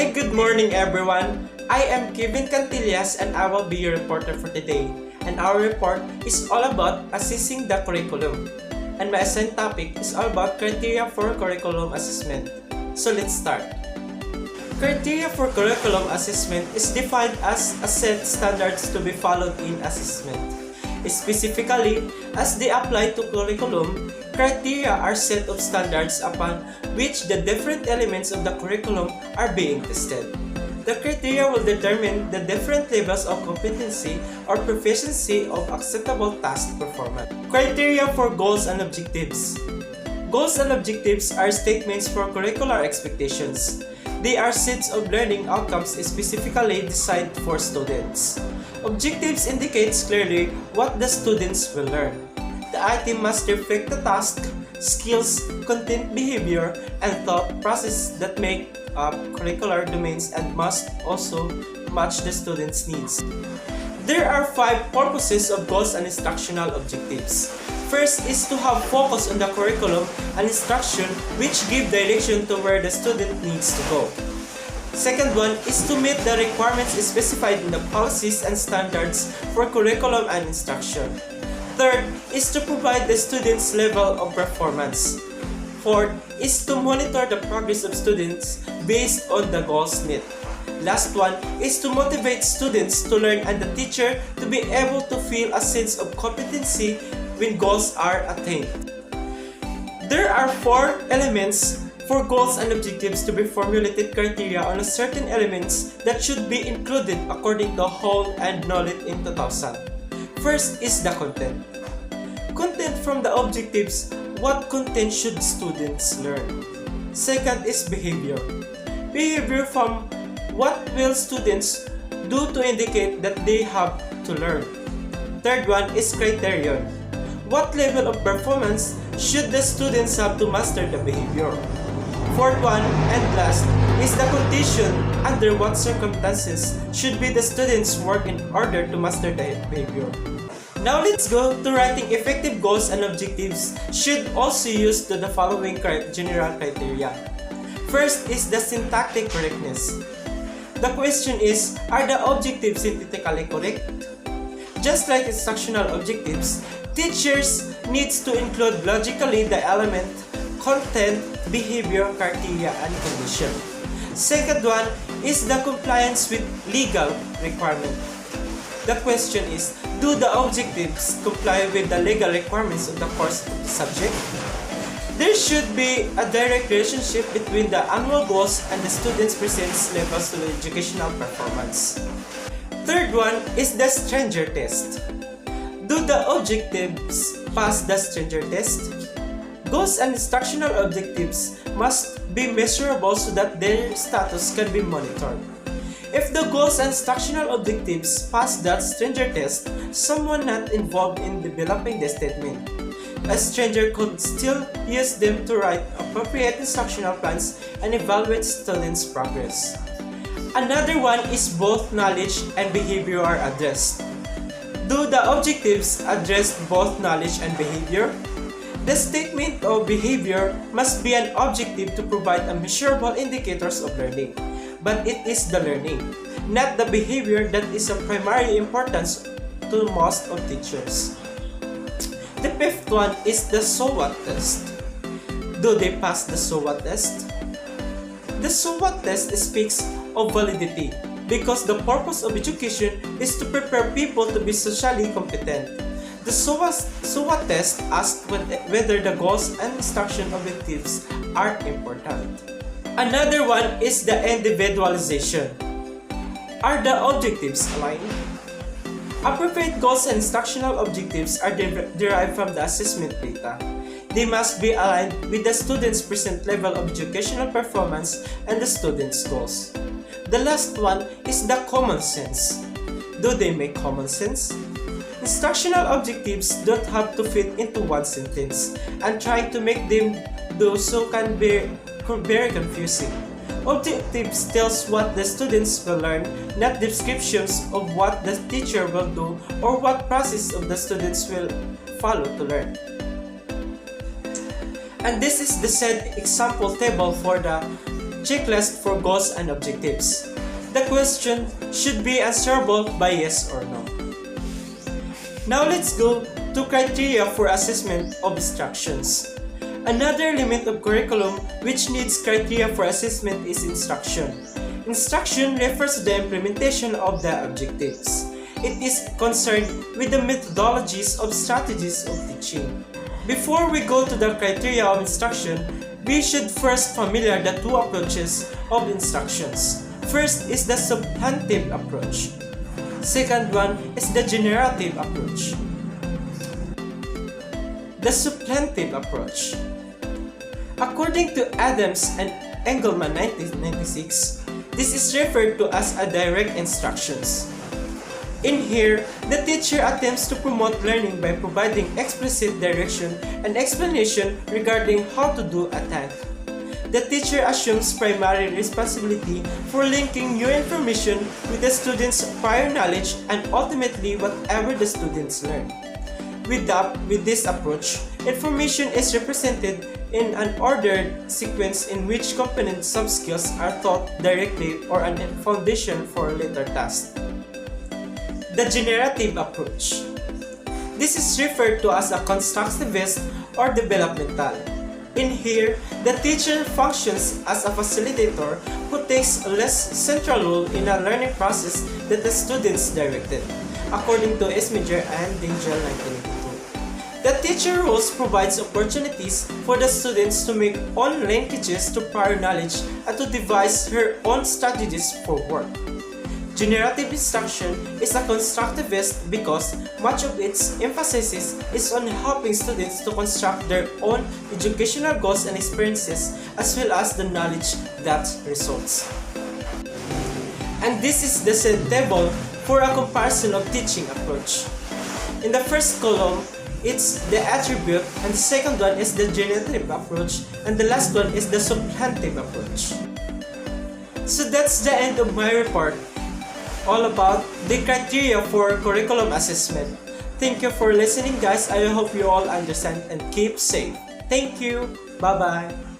Hey, good morning everyone. I am Kevin Cantillas and I will be your reporter for today. And our report is all about assessing the curriculum. And my assigned topic is all about criteria for curriculum assessment. So let's start. Criteria for curriculum assessment is defined as a set standards to be followed in assessment. Specifically, as they apply to curriculum, criteria are set of standards upon which the different elements of the curriculum are being tested. The criteria will determine the different levels of competency or proficiency of acceptable task performance. Criteria for goals and objectives. Goals and objectives are statements for curricular expectations. They are sets of learning outcomes specifically designed for students. Objectives indicates clearly what the students will learn. The item must reflect the task, skills, content, behavior, and thought process that make up curricular domains and must also match the students' needs. There are 5 purposes of goals and instructional objectives. First is to have focus on the curriculum and instruction which give direction to where the student needs to go. Second one is to meet the requirements specified in the policies and standards for curriculum and instruction. Third is to provide the students' level of performance. Fourth is to monitor the progress of students based on the goals met. Last one is to motivate students to learn and the teacher to be able to feel a sense of competency when goals are attained. There are 4 elements for goals and objectives to be formulated criteria on a certain elements that should be included according to Hall and Knowledge in 2000. First is the content. Content from the objectives, what content should students learn? Second is behavior. Behavior from what will students do to indicate that they have to learn? Third one is criterion. What level of performance should the students have to master the behavior? Fourth one and last is the condition under what circumstances should be the students' work in order to master the behavior. Now let's go to writing effective goals and objectives should also use the following general criteria. First is the syntactic correctness. The question is, are the objectives syntaxically correct? Just like instructional objectives, teachers needs to include logically the element, content, behavior, criteria, and condition. Second one is the compliance with legal requirement. The question is, do the objectives comply with the legal requirements of the course subject? There should be a direct relationship between the annual goals and the students' presence levels to the educational performance. Third one is the stranger test. Do the objectives pass the stranger test? Goals and instructional objectives must be measurable so that their status can be monitored. If the goals and instructional objectives pass that stranger test, someone not involved in developing the statement, a stranger could still use them to write appropriate instructional plans and evaluate students' progress. Another one is both knowledge and behavior are addressed. Do the objectives address both knowledge and behavior? The statement of behavior must be an objective to provide a measurable indicators of learning, but it is the learning, not the behavior that is of primary importance to most of teachers. The fifth one is the so what test. Do they pass the so what test? The so what test speaks of validity because the purpose of education is to prepare people to be socially competent. The so what test asks whether the goals and instruction objectives are important. Another one is the individualization. Are the objectives aligned? Appropriate goals and instructional objectives are derived from the assessment data. They must be aligned with the student's present level of educational performance and the student's goals. The last one is the common sense. Do they make common sense? Instructional objectives don't have to fit into one sentence, and trying to make them do so can be very confusing. Objectives tells what the students will learn, not descriptions of what the teacher will do or what process of the students will follow to learn. And this is the said example table for the checklist for goals and objectives. The question should be answerable by yes or no. Now let's go to criteria for assessment of instructions. Another element of curriculum which needs criteria for assessment is instruction. Instruction refers to the implementation of the objectives. It is concerned with the methodologies of strategies of teaching. Before we go to the criteria of instruction, we should first familiar the two approaches of instructions. First is the substantive approach. Second one is the generative approach. The substantive approach. According to Adams and Engelman 1996, this is referred to as a direct instructions. In here, the teacher attempts to promote learning by providing explicit direction and explanation regarding how to do a task. The teacher assumes primary responsibility for linking new information with the student's prior knowledge and ultimately whatever the students learn. With this approach, information is represented in an ordered sequence in which component sub-skills are taught directly or a foundation for later tasks. The generative approach. This is referred to as a constructivist or developmental. In here, the teacher functions as a facilitator who takes a less central role in a learning process that the students directed, according to Esminger and Dingel 1982. The teacher roles provides opportunities for the students to make own linkages to prior knowledge and to devise her own strategies for work. Generative instruction is a constructivist because much of its emphasis is on helping students to construct their own educational goals and experiences as well as the knowledge that results. And this is the set table for a comparison of teaching approach. In the first column, it's the attribute, and the second one is the generative approach, and the last one is the substantive approach. So that's the end of my report, all about the criteria for curriculum assessment. Thank you for listening, guys. I hope you all understand and keep safe. Thank you. Bye-bye.